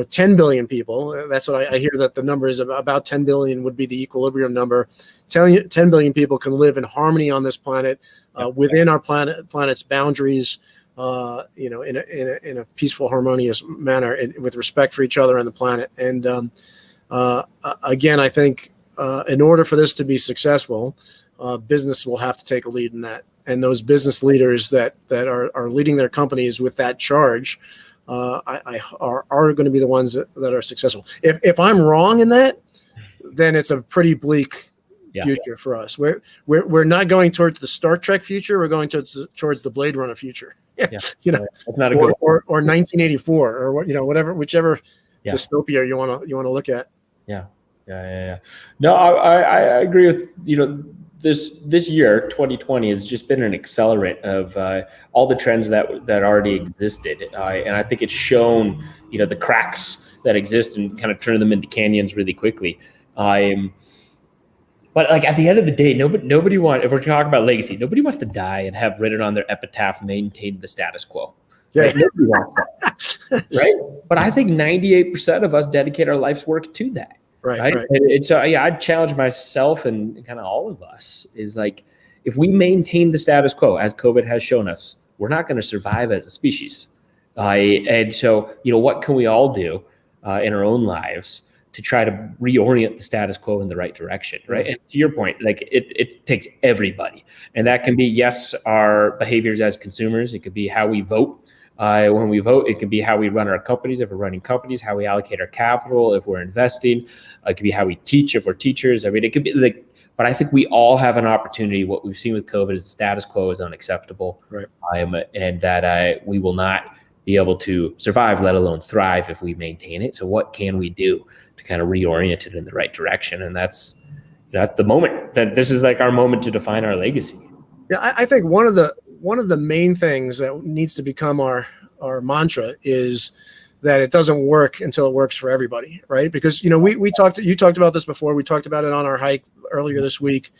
10 billion people. That's what I hear, that the number is about 10 billion would be the equilibrium number. 10 billion people can live in harmony on this planet, within our planet's boundaries, in a peaceful, harmonious manner, with respect for each other and the planet. And again, I think in order for this to be successable, business will have to take a lead in that. And those business leaders that are leading their companies with that charge are going to be the ones that are successful. If I'm wrong in that, then it's a pretty bleak future for us. We're not going towards the Star Trek future. We're going towards the Blade Runner future. That's not a good or 1984 or whichever dystopia you want to look at. Yeah. No, I agree with this year, 2020, has just been an accelerant of all the trends that already existed, and I think it's shown the cracks that exist and kind of turn them into canyons really quickly. But like at the end of the day, nobody wants, if we're talking about legacy, nobody wants to die and have written on their epitaph, maintain the status quo. Yeah. Like, nobody wants that, right? But I think 98% of us dedicate our life's work to that. Right. And so, I'd challenge myself and kind of all of us is like, if we maintain the status quo, as COVID has shown us, we're not going to survive as a species. And so, what can we all do in our own lives to try to reorient the status quo in the right direction, right? And to your point, like it takes everybody. And that can be, yes, our behaviors as consumers. It could be how we vote. When we vote, it can be how we run our companies, if we're running companies, how we allocate our capital, if we're investing. It could be how we teach, if we're teachers. I mean, it could be like, but I think we all have an opportunity. What we've seen with COVID is the status quo is unacceptable. Right. And that we will not be able to survive, let alone thrive, if we maintain it. So what can we do to kind of reorient it in the right direction? And that's the moment that this is like our moment to define our legacy. Yeah, I think one of the main things that needs to become our mantra is that it doesn't work until it works for everybody, right? Because you talked about this before. We talked about it on our hike earlier this week,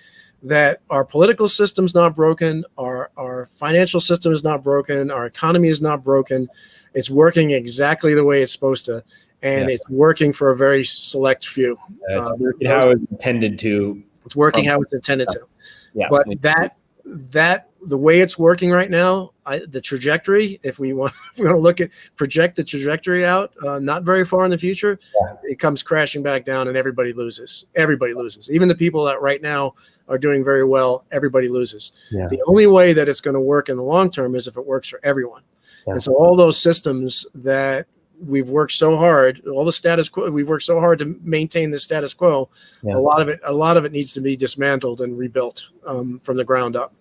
that our political system's not broken, our financial system is not broken, our economy is not broken. It's working exactly the way it's supposed to, and it's working for a very select few. It's working how it's intended to. It's working how it's intended to. Yeah. But that the way it's working right now, the trajectory, if we want to project the trajectory out, not very far in the future, it comes crashing back down and everybody loses. Everybody loses. Even the people that right now are doing very well, everybody loses. Yeah. The only way that it's going to work in the long term is if it works for everyone. Yeah. And so all those systems that we've worked so hard, all the status quo, we've worked so hard to maintain the status quo. Yeah. A lot of it needs to be dismantled and rebuilt from the ground up.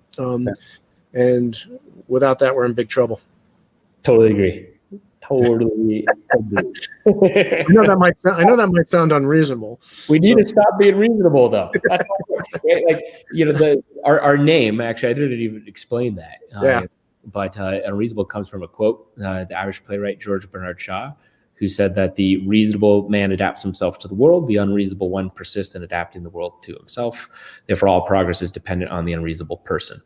And without that, we're in big trouble. Totally agree. Totally agree. I know that might sound unreasonable. We need to stop being reasonable, though. That's like, our name. Actually, I didn't even explain that. Yeah. But unreasonable comes from a quote, the Irish playwright George Bernard Shaw, who said that the reasonable man adapts himself to the world, the unreasonable one persists in adapting the world to himself. Therefore, all progress is dependent on the unreasonable person,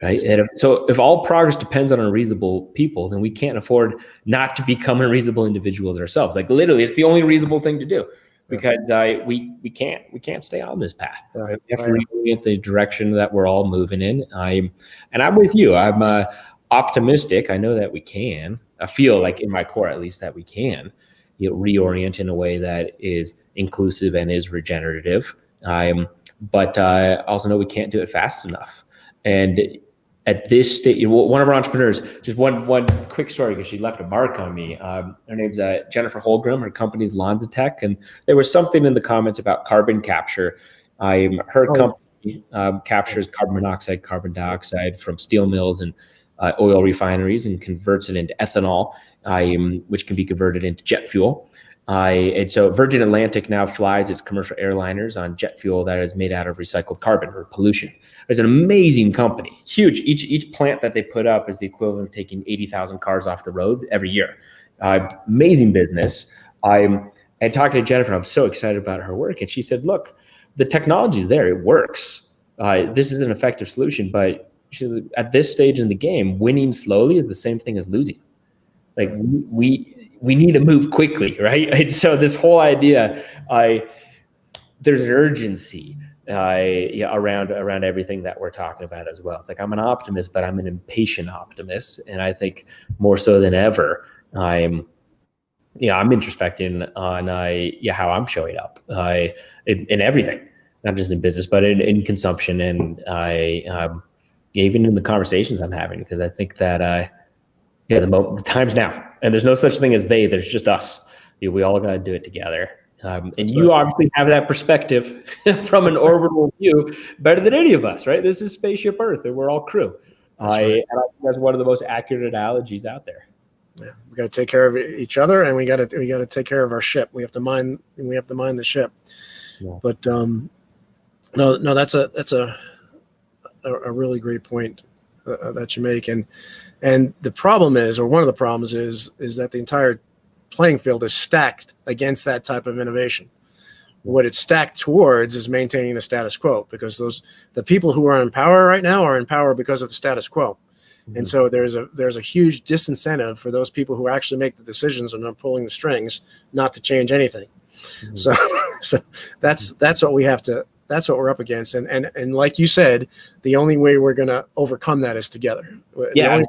right? And so if all progress depends on unreasonable people, then we can't afford not to become unreasonable individuals ourselves. Like literally, it's the only reasonable thing to do, because we can't stay on this path. We have to reorient the direction that we're all moving in. I'm with you. I'm optimistic. I know that we can. I feel like in my core, at least, that we can reorient in a way that is inclusive and is regenerative. But I also know we can't do it fast enough. And at this stage, one of our entrepreneurs, just one quick story, because she left a mark on me. Her name's Jennifer Holgram. Her company's Lonzatech, and there was something in the comments about carbon capture. Her company captures carbon monoxide, carbon dioxide from steel mills and oil refineries and converts it into ethanol, which can be converted into jet fuel. And so Virgin Atlantic now flies its commercial airliners on jet fuel that is made out of recycled carbon or pollution. It's an amazing company, huge. Each plant that they put up is the equivalent of taking 80,000 cars off the road every year. Amazing business. And talking to Jennifer, I'm so excited about her work. And she said, look, the technology is there. It works. This is an effective solution, but at this stage in the game, winning slowly is the same thing as losing. Like we need to move quickly, right? And so this whole idea, there's an urgency around everything that we're talking about as well. It's like I'm an optimist, but I'm an impatient optimist, and I think more so than ever, I'm introspecting on how I'm showing up in everything, not just in business, but in consumption, and even in the conversations I'm having, because I think that the time's now, and there's no such thing as they. There's just us. We all got to do it together. And you obviously have that perspective from an orbital view better than any of us, right? This is Spaceship Earth, and we're all crew. And I think that's one of the most accurate analogies out there. Yeah, we got to take care of each other, and we got to take care of our ship. We have to mind the ship. Yeah. But no, that's a really great point that you make, and the problem is, or one of the problems is that the entire playing field is stacked against that type of innovation. What it's stacked towards is maintaining the status quo, because the people who are in power right now are in power because of the status quo. Mm-hmm. And so there's a huge disincentive for those people who actually make the decisions and are pulling the strings not to change anything. Mm-hmm. So that's what we have to. That's what we're up against, and like you said, the only way we're going to overcome that is together. Yeah,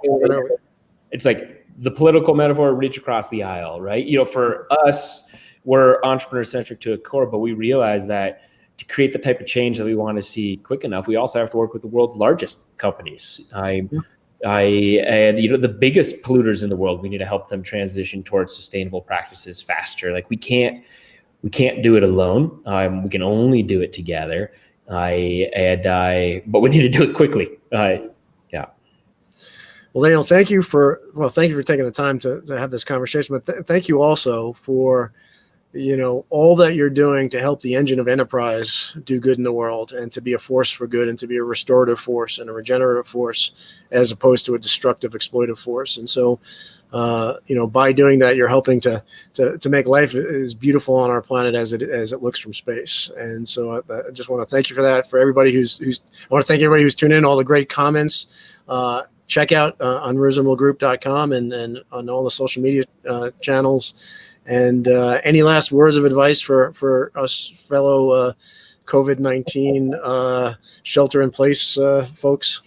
it's like the political metaphor reach across the aisle, right? For us, we're entrepreneur-centric to a core, but we realize that to create the type of change that we want to see quick enough, we also have to work with the world's largest companies. And the biggest polluters in the world, we need to help them transition towards sustainable practices faster. Like we can't do it alone. We can only do it together. But we need to do it quickly. Well, Daniel, thank you for taking the time to have this conversation. But thank you also for, all that you're doing to help the engine of enterprise do good in the world, and to be a force for good, and to be a restorative force and a regenerative force, as opposed to a destructive, exploitive force. And so, by doing that, you're helping to make life as beautiful on our planet as it looks from space. And so I just want to thank you for that. For everybody I want to thank everybody who's tuned in, all the great comments. Check out unreasonablegroup.com and on all the social media channels. And any last words of advice for us fellow COVID-19 shelter in place folks?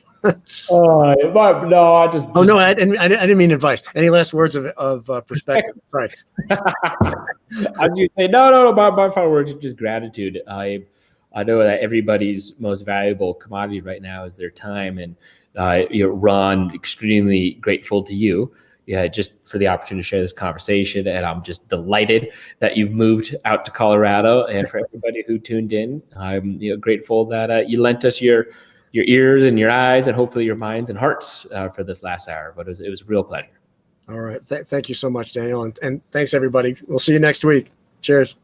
No, I just. Oh no, I didn't mean advice. Any last words of perspective? Sorry. I do say no. My final words are just gratitude. I know that everybody's most valuable commodity right now is their time, and Ron, extremely grateful to you. Yeah, just for the opportunity to share this conversation, and I'm just delighted that you've moved out to Colorado. And for everybody who tuned in, I'm grateful that you lent us your ears and your eyes, and hopefully your minds and hearts for this last hour. But it was a real pleasure. All right, thank you so much, Daniel, and thanks everybody. We'll see you next week. Cheers.